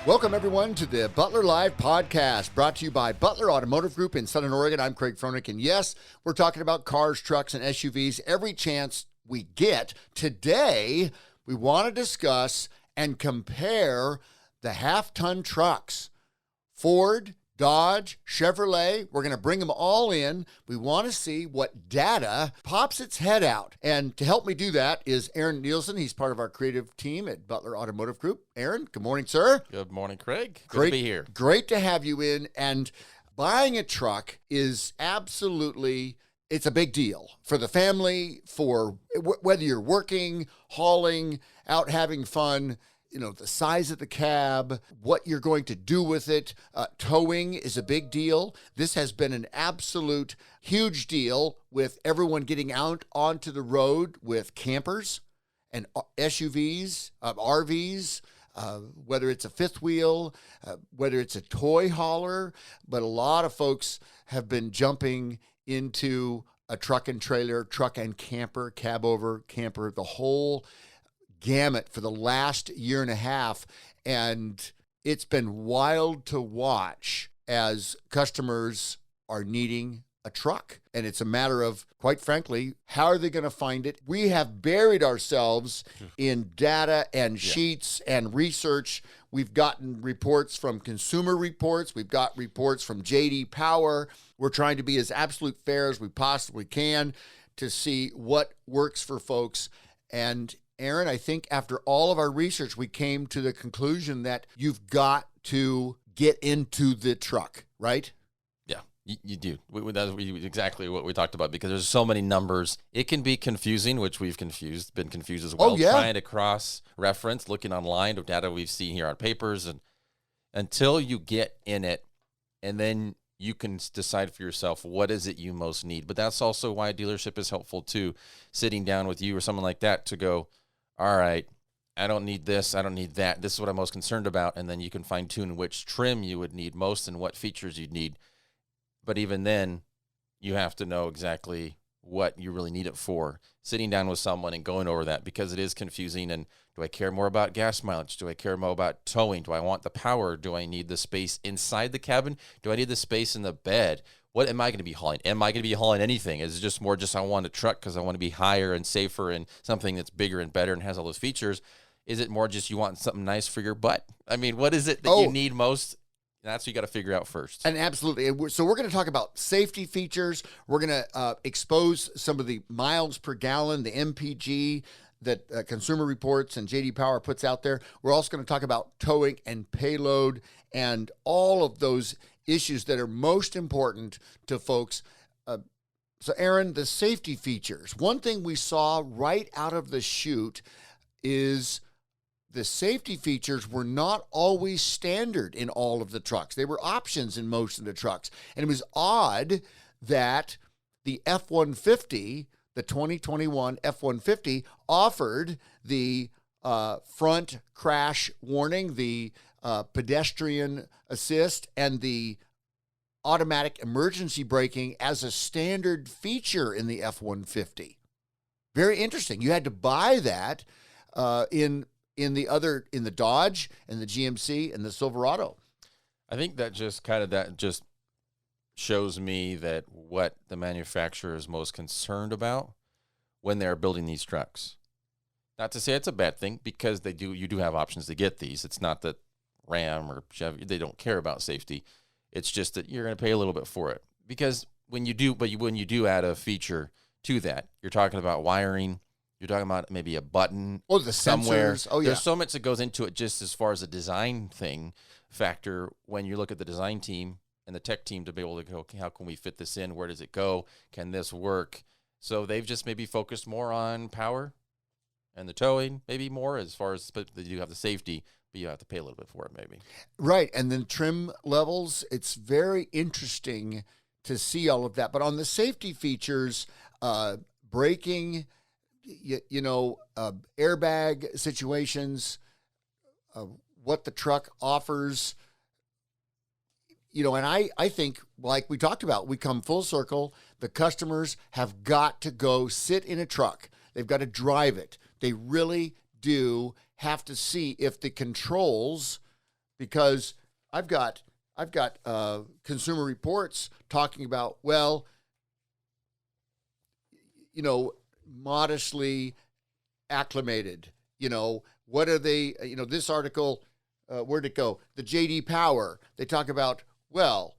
Welcome, everyone, to the Butler Live podcast, brought to you by Butler Automotive Group in Southern Oregon. I'm Craig Froelich, and yes, we're talking about cars, trucks, and SUVs every chance we get. Today, we want to discuss and compare the half-ton trucks. Ford, Dodge, Chevrolet, we're going to bring them all in. We want to see what data pops its head out. And to help me do that is Aaron Nielsen. He's part of our creative team at Butler Automotive Group. Aaron, good morning, sir. Good morning, Craig. Good to be here. Great to have you in. And buying a truck is absolutely, it's a big deal for the family, for whether you're working, hauling, out having fun. You know, the size of the cab, what you're going to do with it. Towing is a big deal. This has been an absolute huge deal with everyone getting out onto the road with campers and SUVs, RVs, whether it's a fifth wheel, whether it's a toy hauler. But a lot of folks have been jumping into a truck and trailer, truck and camper, cab over camper, the whole gamut for the last year and a half, and it's been wild to watch as customers are needing a truck. And it's a matter of, quite frankly, how are they going to find it? We have buried ourselves in data and sheets and research. We've gotten reports from Consumer Reports. We've got reports from J.D. Power. We're trying to be as absolute fair as we possibly can to see what works for folks. And Aaron, I think after all of our research, we came to the conclusion that you've got to get into the truck, right? Yeah, you do. That's exactly what we talked about, because there's so many numbers. It can be confusing, which we've been confused as well. Oh, yeah. Trying to cross-reference, looking online of data we've seen here on papers, and until you get in it, and then you can decide for yourself what is it you most need. But that's also why a dealership is helpful too, sitting down with you or someone like that to go, all right, I don't need this, I don't need that. This is what I'm most concerned about. And then you can fine tune which trim you would need most and what features you'd need. But even then, you have to know exactly what you really need it for. Sitting down with someone and going over that, because it is confusing. And do I care more about gas mileage? Do I care more about towing? Do I want the power? Do I need the space inside the cabin? Do I need the space in the bed? What am I going to be hauling? Am I going to be hauling anything? Is it just more I want a truck because I want to be higher and safer and something that's bigger and better and has all those features? Is it more just you want something nice for your butt? I mean, what is it that you need most? That's what you got to figure out first. And absolutely. So we're going to talk about safety features. We're going to expose some of the miles per gallon, the MPG that Consumer Reports and J.D. Power puts out there. We're also going to talk about towing and payload and all of those issues that are most important to folks. So Aaron, the safety features. One thing we saw right out of the chute is the safety features were not always standard in all of the trucks. They were options in most of the trucks. And it was odd that the F-150, the 2021 F-150, offered the front crash warning, the pedestrian assist, and the automatic emergency braking as a standard feature in the F-150. Very interesting. You had to buy that in the Dodge and the GMC and the Silverado. I think that just shows me that what the manufacturer is most concerned about when they're building these trucks. Not to say it's a bad thing, because you do have options to get these. It's not that Ram or Chevy, they don't care about safety. It's just that you're going to pay a little bit for it, because when you do add a feature to that, you're talking about wiring. You're talking about maybe a button. Oh, the somewhere. Sensors. Oh, yeah. There's so much that goes into it, just as far as a design factor. When you look at the design team and the tech team to be able to go, okay, how can we fit this in? Where does it go? Can this work? So they've just maybe focused more on power and the towing, maybe more, as far as, but they do have the safety, but you have to pay a little bit for it maybe. Right, and then trim levels, it's very interesting to see all of that. But on the safety features, braking, airbag situations, what the truck offers, and I think, like we talked about, we come full circle. The customers have got to go sit in a truck. They've got to drive it. They really do have to see if the controls because I've got Consumer Reports talking about, well, modestly acclimated. What are they? This article, where'd it go? The J.D. Power. They talk about, well,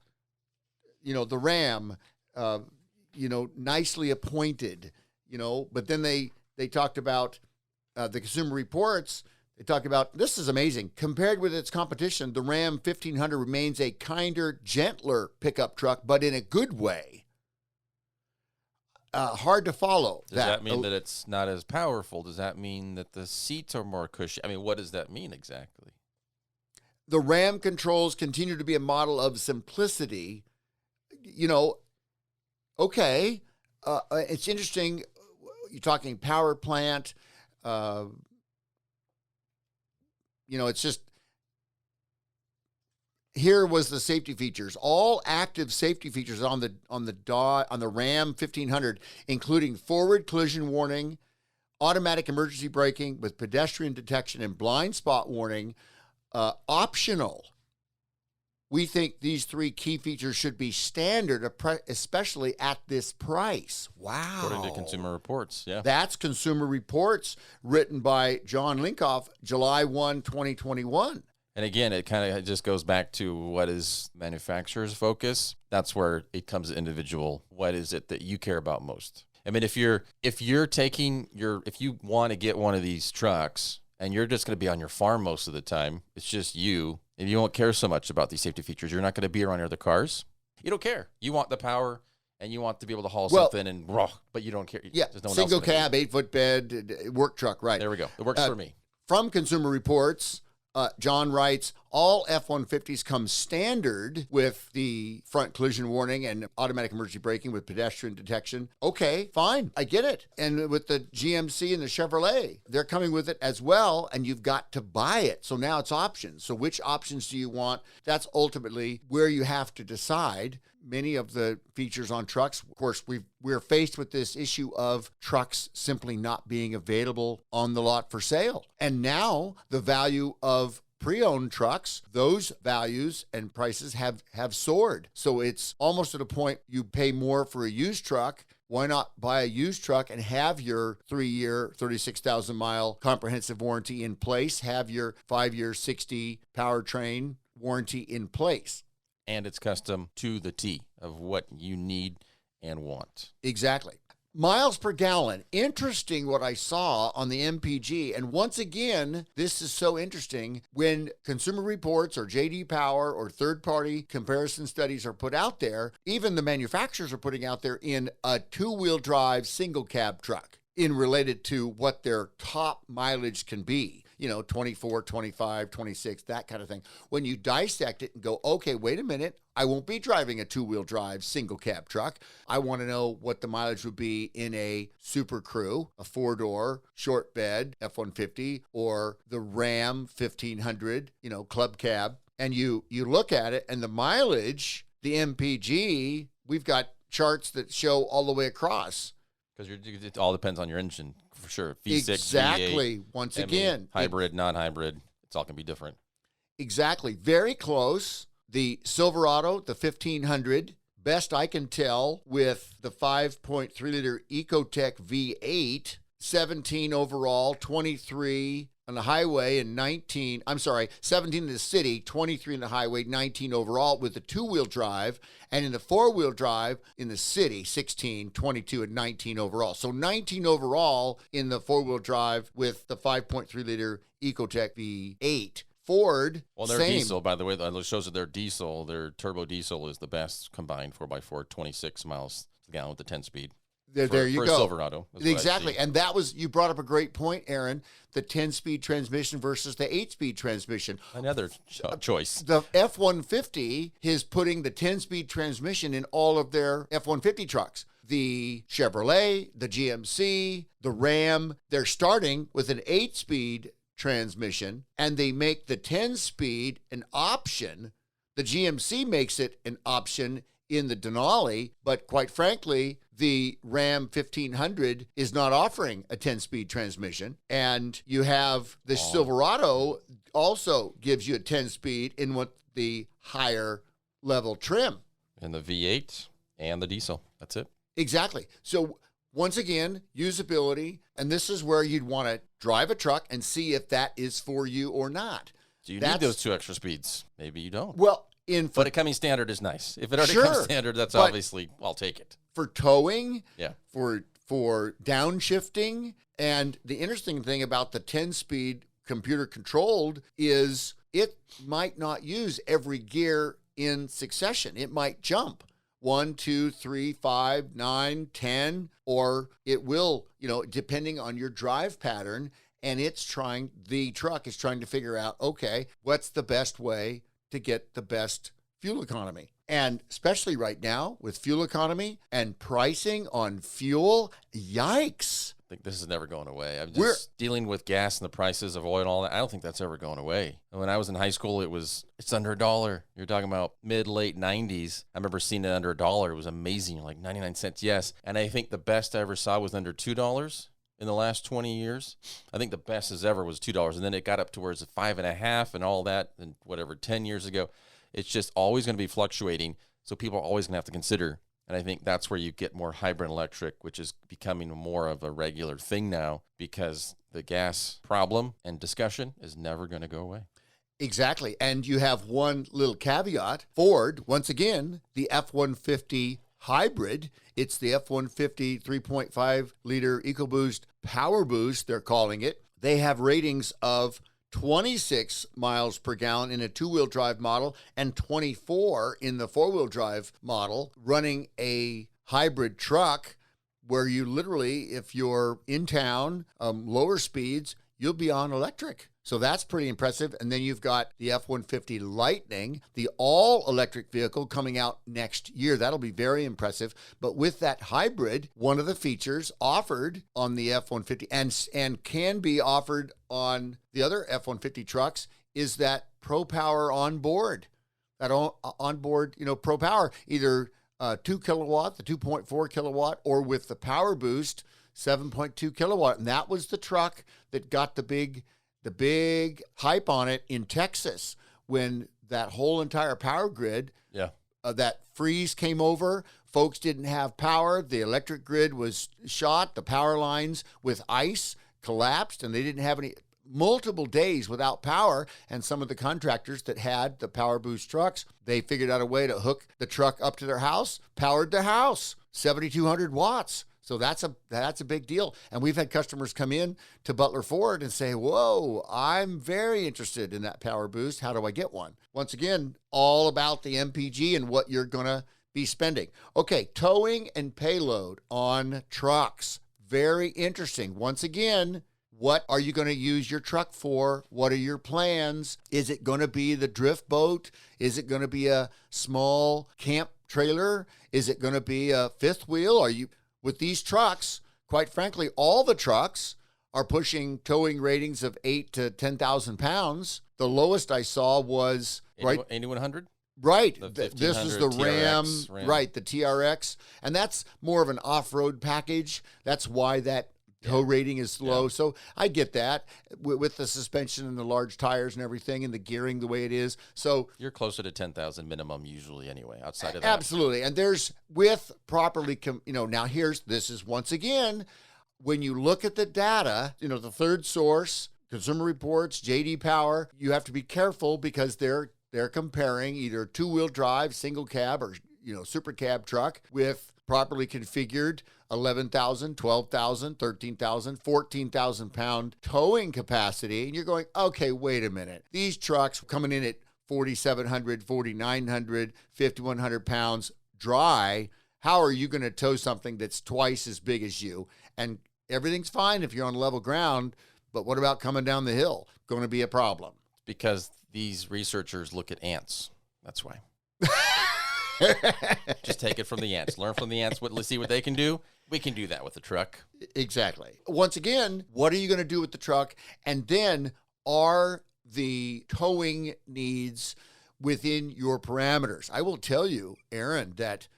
the Ram, nicely appointed. But then they talked about the Consumer Reports. They talk about, this is amazing. Compared with its competition, the Ram 1500 remains a kinder, gentler pickup truck, but in a good way. Hard to follow. Does that mean that it's not as powerful? Does that mean that the seats are more cushy? I mean, what does that mean exactly? The Ram controls continue to be a model of simplicity. Okay. It's interesting. You're talking power plant. It's just, here was the safety features. All active safety features on the Ram 1500, including forward collision warning, automatic emergency braking with pedestrian detection and blind spot warning, optional. We think these three key features should be standard, especially at this price. Wow. According to Consumer Reports, yeah. That's Consumer Reports, written by John Linkoff, July 1, 2021. And again, it kind of just goes back to what is manufacturer's focus. That's where it comes to individual. What is it that you care about most? I mean, if you want to get one of these trucks and you're just going to be on your farm most of the time, it's just you, and you won't care so much about these safety features. You're not going to be around other cars. You don't care. You want the power and you want to be able to haul something but you don't care. Yeah, no single cab, 8-foot bed, work truck, right. There we go. It works for me. From Consumer Reports, John writes, all F-150s come standard with the front collision warning and automatic emergency braking with pedestrian detection. Okay, fine. I get it. And with the GMC and the Chevrolet, they're coming with it as well, and you've got to buy it. So now it's options. So which options do you want? That's ultimately where you have to decide. Many of the features on trucks, of course, we're faced with this issue of trucks simply not being available on the lot for sale. And now the value of pre-owned trucks, those values and prices have soared. So it's almost at a point you pay more for a used truck. Why not buy a used truck and have your 3-year, 36,000-mile comprehensive warranty in place, have your 5-year, 60 powertrain warranty in place? And it's custom to the T of what you need and want. Exactly. Miles per gallon. Interesting what I saw on the MPG. And once again, this is so interesting. When Consumer Reports or J.D. Power or third-party comparison studies are put out there, even the manufacturers are putting out there in a 2-wheel drive single cab truck in related to what their top mileage can be. 24, 25, 26, that kind of thing. When you dissect it and go, okay, wait a minute, I won't be driving a 2-wheel drive single cab truck. I want to know what the mileage would be in a Super Crew, a 4-door, short bed, F-150, or the Ram 1500, club cab. And you look at it and the mileage, the MPG, we've got charts that show all the way across. Because it all depends on your engine, for sure. V6, exactly. V8, Once again. Hybrid, non-hybrid. It's all going to be different. Exactly. Very close. The Silverado, the 1500, best I can tell, with the 5.3-liter Ecotec V8, 17 overall, 23 on the highway, and 17 in the city, 23 in the highway, 19 overall with the 2-wheel drive, and in the 4-wheel drive in the city, 16, 22, and 19 overall. So 19 overall in the 4-wheel drive with the 5.3-liter Ecotec V8. Ford, well, their same. diesel, by the way, it shows that their turbo diesel is the best combined 4x4, 26 miles a gallon with the 10-speed. There you go. For a Silverado. Exactly. And that was, you brought up a great point, Aaron, the 10-speed transmission versus the 8-speed transmission. Another choice. The F-150 is putting the 10-speed transmission in all of their F-150 trucks. The Chevrolet, the GMC, the Ram, they're starting with an 8-speed transmission, and they make the 10-speed an option. The GMC makes it an option in the Denali, but quite frankly, the Ram 1500 is not offering a 10-speed transmission. And you have the Silverado also gives you a 10-speed in what the higher level trim. And the V8 and the diesel. That's it. Exactly. So once again, usability, and this is where you'd want to drive a truck and see if that is for you or not. Do you need those 2 extra speeds? Maybe you don't. Well, but it coming standard is nice. If it already comes standard, that's obviously, I'll take it. For towing, yeah, for downshifting, and the interesting thing about the 10-speed computer controlled is it might not use every gear in succession. It might jump 1, 2, 3, 5, 9, 10, or it will, depending on your drive pattern. And the truck is trying to figure out, okay, what's the best way to get the best fuel economy? And especially right now with fuel economy and pricing on fuel, yikes. I think this is never going away. I'm just dealing with gas and the prices of oil and all that. I don't think that's ever going away. When I was in high school, it's under $1. You're talking about mid-late 90s. I remember seeing it under $1. It was amazing, like 99 cents, yes. And I think the best I ever saw was under $2 in the last 20 years. I think the best as ever was $2. And then it got up to where it's $5.50 and all that, and whatever, 10 years ago. It's just always going to be fluctuating. So people are always going to have to consider. And I think that's where you get more hybrid electric, which is becoming more of a regular thing now because the gas problem and discussion is never going to go away. Exactly. And you have one little caveat. Ford, once again, the F-150 hybrid. It's the F-150 3.5 liter EcoBoost Power Boost, they're calling it. They have ratings of 26 miles per gallon in a two-wheel drive model and 24 in the four-wheel drive model, running a hybrid truck where you literally, if you're in town, lower speeds, you'll be on electric. So that's pretty impressive. And then you've got the F-150 Lightning, the all-electric vehicle coming out next year. That'll be very impressive. But with that hybrid, one of the features offered on the F-150 and can be offered on the other F-150 trucks is that Pro Power on board. That onboard, Pro Power, either 2 kilowatt, the 2.4 kilowatt, or with the Power Boost, 7.2 kilowatt. And that was the truck that got the big hype on it in Texas when that whole entire power grid, that freeze came over. Folks didn't have power. The electric grid was shot. The power lines with ice collapsed, and they didn't have multiple days without power. And some of the contractors that had the Power Boost trucks, they figured out a way to hook the truck up to their house, powered their house, 7,200 watts. So that's a big deal. And we've had customers come in to Butler Ford and say, whoa, I'm very interested in that Power Boost. How do I get one? Once again, all about the MPG and what you're going to be spending. Okay, towing and payload on trucks. Very interesting. Once again, what are you going to use your truck for? What are your plans? Is it going to be the drift boat? Is it going to be a small camp trailer? Is it going to be a fifth wheel? With these trucks, quite frankly, all the trucks are pushing towing ratings of 8 to 10,000 pounds. The lowest I saw was 8,100. Right. This is the Ram, right, the TRX. And that's more of an off-road package. That's why that tow rating is low. So I get that with the suspension and the large tires and everything and the gearing the way it is. So you're closer to 10,000 minimum usually anyway, outside of that. Absolutely. And there's with properly, now this is once again, when you look at the data, the third source, Consumer Reports, JD Power, you have to be careful because they're comparing either two-wheel drive, single cab, or super cab truck with properly configured 11,000, 12,000, 13,000, 14,000 pound towing capacity. And you're going, okay, wait a minute. These trucks coming in at 4,700, 4,900, 5,100 pounds dry. How are you going to tow something that's twice as big as you? And everything's fine if you're on level ground, but what about coming down the hill? Going to be a problem. Because these researchers look at ants. That's why. Just take it from the ants. Learn from the ants. Let's see what they can do. We can do that with the truck. Exactly. Once again, what are you going to do with the truck? And then are the towing needs within your parameters. I will tell you, Aaron, that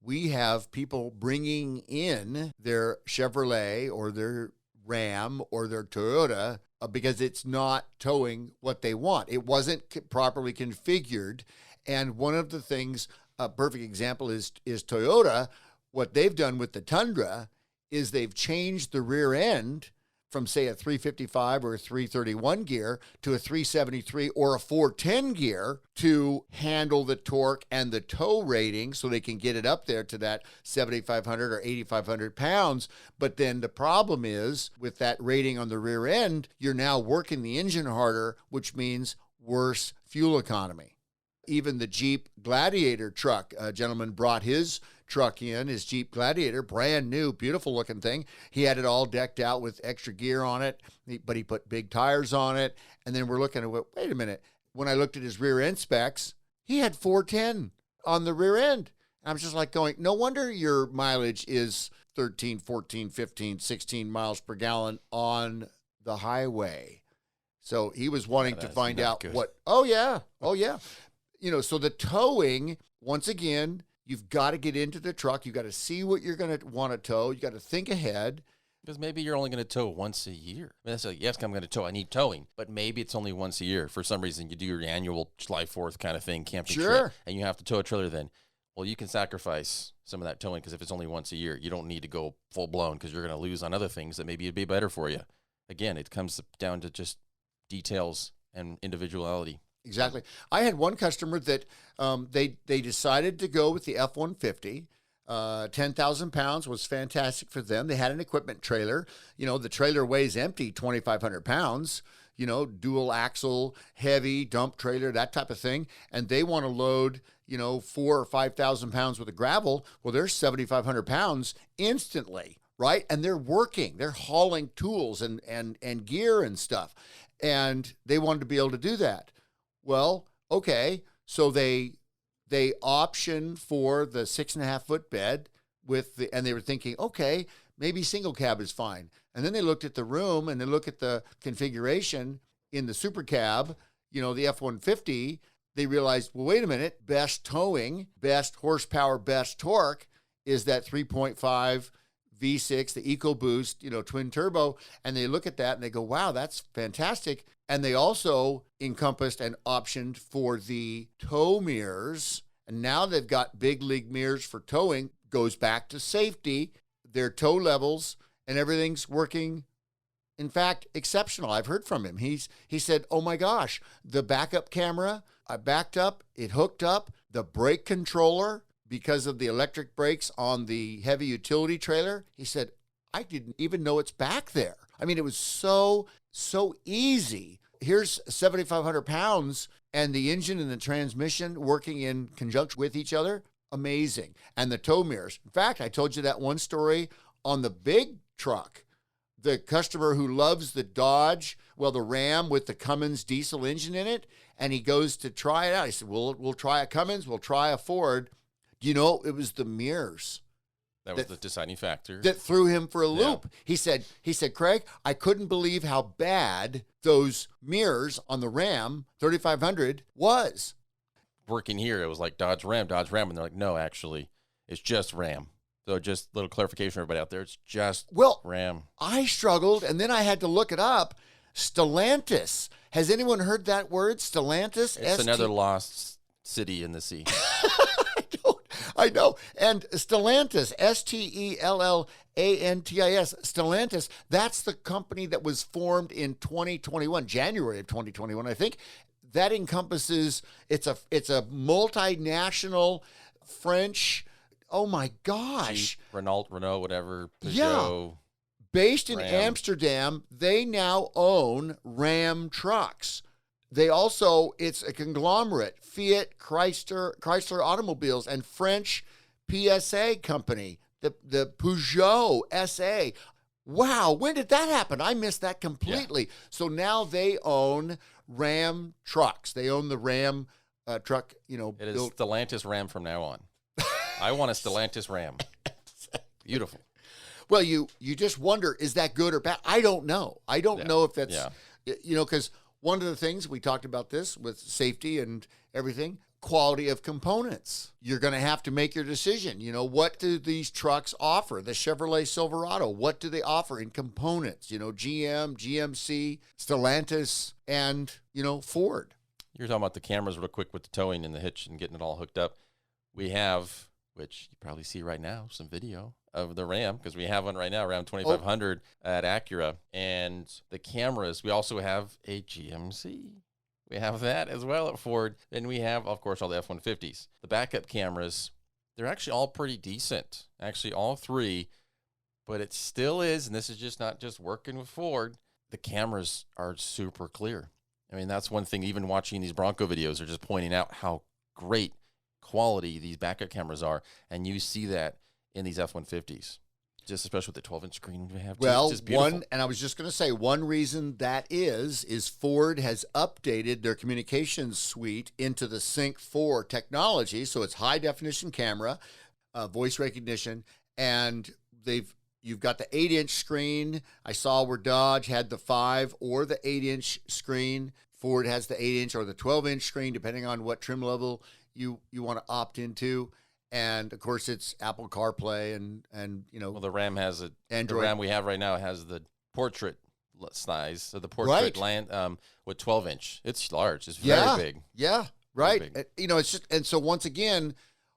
we have people bringing in their Chevrolet or their Ram or their Toyota because it's not towing what they want. It wasn't properly configured. And one of the things, a perfect example is Toyota. What they've done with the Tundra is they've changed the rear end from, say, a 355 or a 331 gear to a 373 or a 410 gear to handle the torque and the tow rating so they can get it up there to that 7,500 or 8,500 pounds. But then the problem is with that rating on the rear end, you're now working the engine harder, which means worse fuel economy. Even the Jeep Gladiator truck, a gentleman brought his truck in, his Jeep Gladiator, brand new, beautiful looking thing. He had it all decked out with extra gear on it, but he put big tires on it. And then we're looking at, wait a minute. When I looked at his rear end specs, he had 410 on the rear end. I was just like going, no wonder your mileage is 13, 14, 15, 16 miles per gallon on the highway. So he was wanting to find out what, oh yeah. So the towing, once again, you've got to get into the truck. You've got to see what you're going to want to tow. You got to think ahead. Because maybe you're only going to tow once a year. I mean, that's like, yes, I'm going to tow. I need towing. But maybe it's only once a year. For some reason, you do your annual July 4th kind of thing, camping trip, and you have to tow a trailer then. Well, you can sacrifice some of that towing because if it's only once a year, you don't need to go full-blown because you're going to lose on other things that maybe it'd be better for you. Again, it comes down to just details and individuality. Exactly. I had one customer that they decided to go with the F-150. 10,000 pounds was fantastic for them. They had an equipment trailer. The trailer weighs empty 2,500 pounds, dual axle, heavy dump trailer, that type of thing. And they want to load, 4,000 or 5,000 pounds with a gravel. Well, there's 7,500 pounds instantly, right? And they're working, they're hauling tools and gear and stuff. And they wanted to be able to do that. Well, okay, so they option for the 6.5 foot bed and they were thinking, okay, maybe single cab is fine. And then they looked at the room and they looked at the configuration in the super cab, the F-150. They realized, well, wait a minute, best towing, best horsepower, best torque is that 3.5 V6, the EcoBoost, twin turbo. And they look at that and they go, wow, that's fantastic. And they also encompassed and optioned for the tow mirrors. And now they've got big league mirrors for towing. Goes back to safety. Their tow levels and everything's working, in fact, exceptional. I've heard from him. He said, oh my gosh, the backup camera, I backed up, it hooked up, the brake controller, because of the electric brakes on the heavy utility trailer. He said, I didn't even know it's back there. I mean, it was so easy. Here's 7,500 pounds and the engine and the transmission working in conjunction with each other. Amazing. And the tow mirrors. In fact, I told you that one story on the big truck. The customer who loves the the Ram with the Cummins diesel engine in it, and he goes to try it out. He said, we'll try a Cummins, we'll try a Ford. It was the mirrors. That was the deciding factor. That threw him for a loop. Yeah. He said, Craig, I couldn't believe how bad those mirrors on the Ram 3500 was. Working here, it was like Dodge Ram. And they're like, no, actually, it's just Ram. So just a little clarification for everybody out there. It's just Ram. I struggled, and then I had to look it up. Stellantis. Has anyone heard that word? Stellantis? It's another lost city in the sea. I know. And Stellantis, Stellantis, Stellantis, that's the company that was formed in 2021, January of 2021, I think. That encompasses, it's a multinational French, oh my gosh. Jeep, Renault, whatever, Peugeot. Yeah. Based in Ram. Amsterdam, they now own Ram trucks. They also, it's a conglomerate, Fiat, Chrysler Automobiles, and French PSA company, the Peugeot SA. Wow, when did that happen? I missed that completely. Yeah. So now they own Ram trucks. They own the Ram truck, It is Stellantis Ram from now on. I want a Stellantis Ram. Beautiful. Well, you just wonder, is that good or bad? I don't know. I don't know if that's, because one of the things we talked about this with safety and everything. Quality of components. You're going to have to make your decision. What do these trucks offer? The Chevrolet Silverado, what do they offer in components? GM, GMC, Stellantis, and, Ford. You're talking about the cameras real quick with the towing and the hitch and getting it all hooked up. We have, which you probably see right now, some video of the Ram, because we have one right now, Ram 2500 at Acura. And the cameras, we also have a GMC. We have that as well at Ford. And we have, of course, all the F-150s. The backup cameras, they're actually all pretty decent. Actually, all three. But it still is, and this is just not just working with Ford, the cameras are super clear. I mean, that's one thing, even watching these Bronco videos, they're just pointing out how great quality these backup cameras are. And you see that in these F-150s. Just especially with the 12-inch screen we have. Well, and I was just going to say, one reason that is Ford has updated their communications suite into the Sync 4 technology. So it's high definition camera, voice recognition, and you've got the 8-inch screen. I saw where Dodge had the 5 or the 8-inch screen. Ford has the 8-inch or the 12-inch screen, depending on what trim level you want to opt into. And of course, it's Apple CarPlay and Well, the Ram has Android. The Ram we have right now has the portrait size, so the portrait with 12-inch. It's large. It's very big. Yeah, right. Big. It's just, and so once again,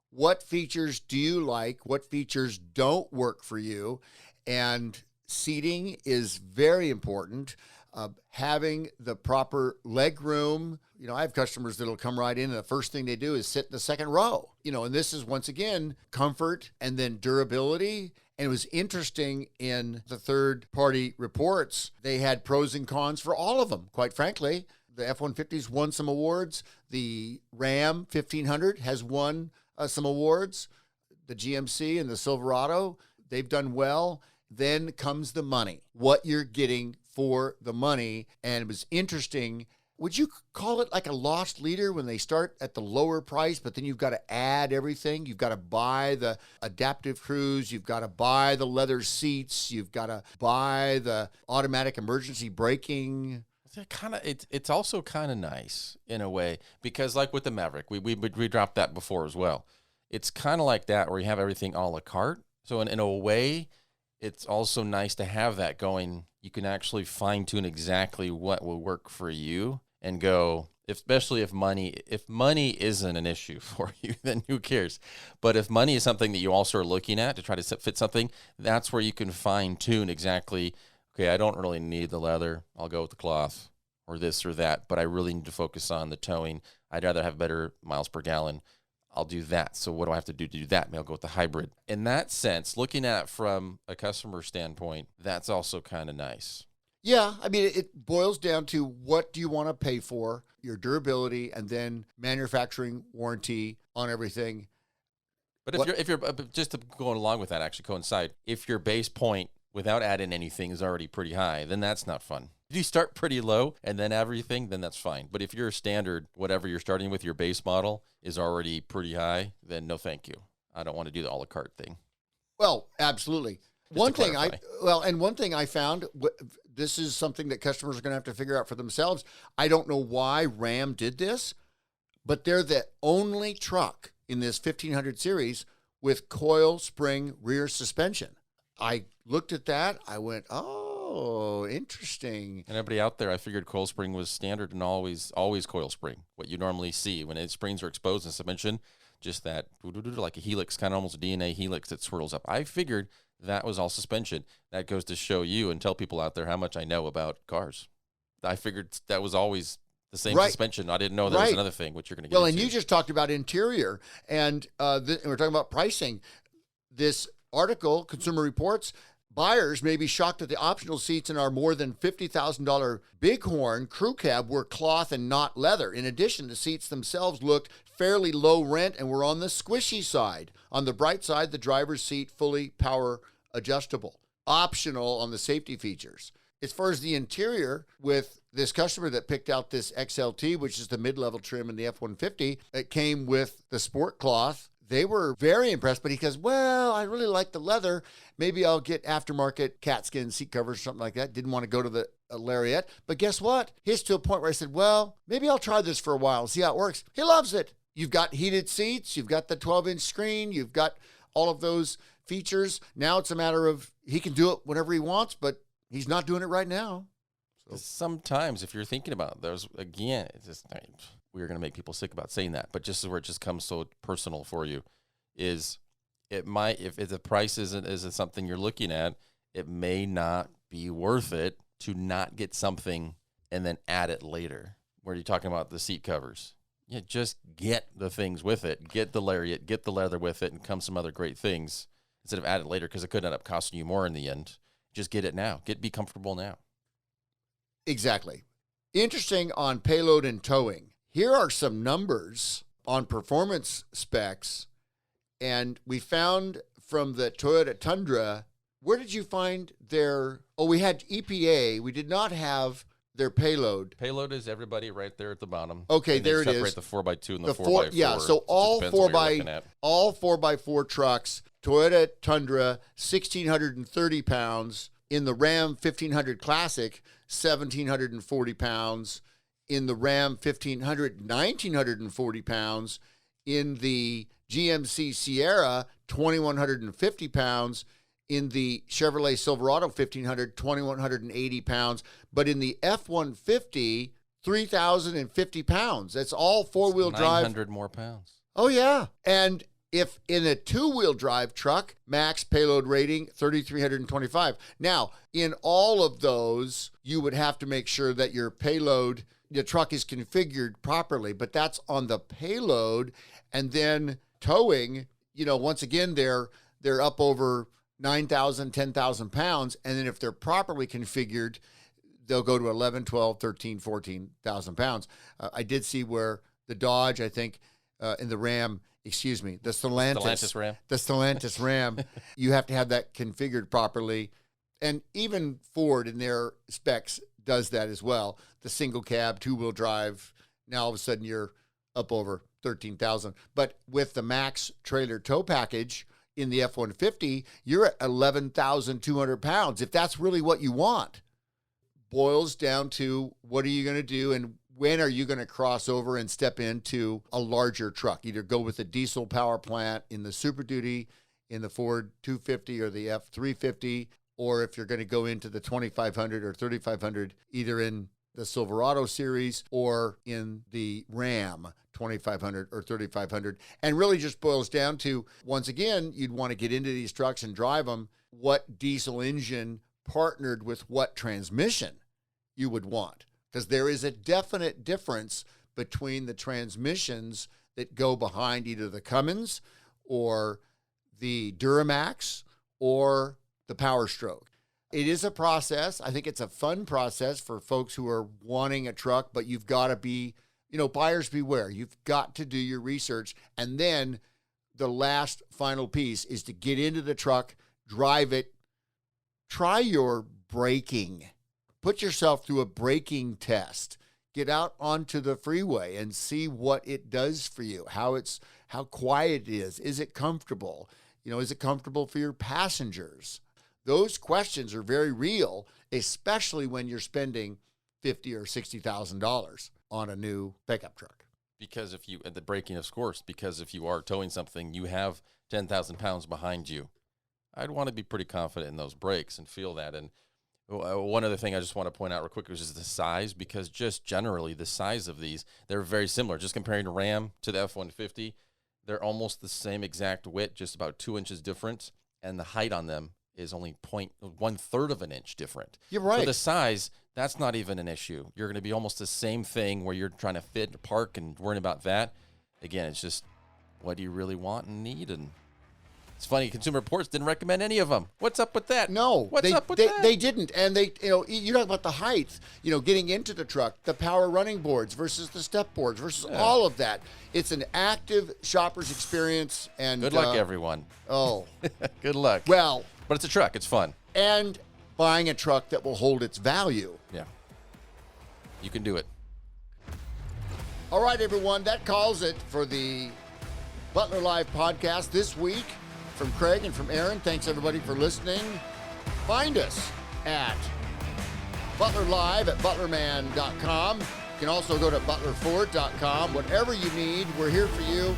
what features do you like? What features don't work for you? And seating is very important. Having the proper leg room. I have customers that'll come right in and the first thing they do is sit in the second row. And this is, once again, comfort and then durability. And it was interesting in the third-party reports, they had pros and cons for all of them, quite frankly. The F-150s won some awards. The Ram 1500 has won some awards. The GMC and the Silverado, they've done well. Then comes the money, what you're getting for the money. And it was interesting. Would you call it like a lost leader when they start at the lower price, but then you've got to add everything? You've got to buy the adaptive cruise. You've got to buy the leather seats. You've got to buy the automatic emergency braking. It's also kind of nice in a way, because like with the Maverick, we dropped that before as well. It's kind of like that where you have everything a la carte. So in a way, it's also nice to have that going. You can actually fine tune exactly what will work for you and go, especially if money isn't an issue for you, then who cares? But if money is something that you also are looking at to try to fit something, that's where you can fine tune exactly. Okay, I don't really need the leather. I'll go with the cloth or this or that, but I really need to focus on the towing. I'd rather have better miles per gallon. I'll do that. So what do I have to do to do that? Maybe I'll go with the hybrid. In that sense, looking at it from a customer standpoint, that's also kind of nice. Yeah, I mean, it boils down to what do you want to pay for, your durability, and then manufacturing warranty on everything. But if you're just to go along with that, actually coincide, if your base point without adding anything is already pretty high, then that's not fun. If you start pretty low and then everything, then that's fine. But if your standard, whatever you're starting with, your base model is already pretty high, then no thank you. I don't want to do the a la carte thing. Well, absolutely. One thing I found, this is something that customers are going to have to figure out for themselves. I don't know why Ram did this, but they're the only truck in this 1500 series with coil spring rear suspension. I looked at that. I went, oh, interesting. And everybody out there, I figured coil spring was standard and always coil spring. What you normally see when springs are exposed in suspension, just that like a helix, kind of almost a DNA helix that swirls up. I figured that was all suspension. That goes to show you and tell people out there how much I know about cars. I figured that was always the same suspension. I didn't know there was another thing, which you're going to get into. And you just talked about interior, and we're talking about pricing. This article, Consumer Reports, buyers may be shocked that the optional seats in our more than $50,000 Bighorn crew cab were cloth and not leather. In addition, the seats themselves looked fairly low rent and were on the squishy side. On the bright side, the driver's seat fully power adjustable. Optional on the safety features. As far as the interior, with this customer that picked out this XLT, which is the mid-level trim in the F-150, it came with the sport cloth, they were very impressed. But he goes, well, I really like the leather. Maybe I'll get aftermarket cat skin seat covers or something like that. Didn't want to go to the Lariat. But guess what? He's to a point where I said, well, maybe I'll try this for a while and see how it works. He loves it. You've got heated seats. You've got the 12-inch screen. You've got all of those features. Now it's a matter of he can do it whenever he wants, but he's not doing it right now. So sometimes if you're thinking about those, again, it's just, we're going to make people sick about saying that, but just where it just comes so personal for you is it might, if the price isn't something you're looking at, it may not be worth it to not get something and then add it later. Where you're talking about the seat covers. Yeah, just get the things with it. Get the Lariat, get the leather with it, and come some other great things instead of add it later, because it could end up costing you more in the end. Just get it now. Be comfortable now. Exactly. Interesting on payload and towing. Here are some numbers on performance specs, and we found from the Toyota Tundra, where did you find their, we had EPA. We did not have their payload. Payload is everybody right there at the bottom. Okay, and there it is. Separate the 4x2 and the 4x4. Yeah, so all 4x4 trucks, Toyota Tundra, 1,630 pounds. In the Ram 1500 Classic, 1,740 pounds. In the Ram 1500, 1,940 pounds. In the GMC Sierra, 2,150 pounds. In the Chevrolet Silverado 1500, 2,180 pounds. But in the F-150, 3,050 pounds. That's all four-wheel drive. 900 more pounds. Oh, yeah. And if in a two-wheel drive truck, max payload rating, 3,325. Now, in all of those, you would have to make sure that your payload, the truck is configured properly. But that's on the payload. And then towing, once again, they're up over 9,000, 10,000 pounds. And then if they're properly configured, they'll go to 11, 12, 13, 14,000 pounds. I did see where the Dodge, I think, in the Ram, the Stellantis Ram, you have to have that configured properly. And even Ford in their specs does that as well. The single cab, two-wheel drive, now all of a sudden you're up over 13,000. But with the max trailer tow package, in the F-150, you're at 11,200 pounds, if that's really what you want. Boils down to what are you going to do and when are you going to cross over and step into a larger truck? Either go with a diesel power plant in the Super Duty, in the Ford 250 or the F-350, or if you're going to go into the 2,500 or 3,500, either in the Silverado series or in the Ram 2,500 or 3,500. And really just boils down to, once again, you'd want to get into these trucks and drive them, what diesel engine partnered with what transmission you would want. Because there is a definite difference between the transmissions that go behind either the Cummins or the Duramax or the Power Stroke. It is a process. I think it's a fun process for folks who are wanting a truck, but you've got to be, buyers beware. You've got to do your research. And then the last final piece is to get into the truck, drive it, try your braking. Put yourself through a braking test. Get out onto the freeway and see what it does for you, how quiet it is. Is it comfortable? Is it comfortable for your passengers? Those questions are very real, especially when you're spending $50,000 or $60,000 on a new pickup truck. Because if you, at the braking, of course, because if you are towing something, you have 10,000 pounds behind you. I'd want to be pretty confident in those brakes and feel that. And one other thing I just want to point out real quick was just the size, because just generally the size of these, they're very similar. Just comparing the Ram to the F-150, they're almost the same exact width, just about 2 inches different, and the height on them is only 1/3 of an inch different. You're right. So the size, that's not even an issue. You're going to be almost the same thing where you're trying to fit and park and worrying about that. Again, it's just, what do you really want and need? And it's funny, Consumer Reports didn't recommend any of them. What's up with that? No. What's up with that? They didn't. And you talk about the height, getting into the truck, the power running boards versus the step boards versus all of that. It's an active shopper's experience. And good luck, everyone. Oh. Good luck. Well. But it's a truck. It's fun. And buying a truck that will hold its value. Yeah. You can do it. All right, everyone. That calls it for the Butler Live podcast this week from Craig and from Aaron. Thanks everybody for listening. Find us at Butler Live at butlerman.com. You can also go to butlerford.com. Whatever you need, we're here for you.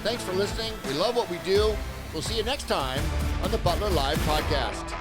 Thanks for listening. We love what we do. We'll see you next time on the Butler Live podcast.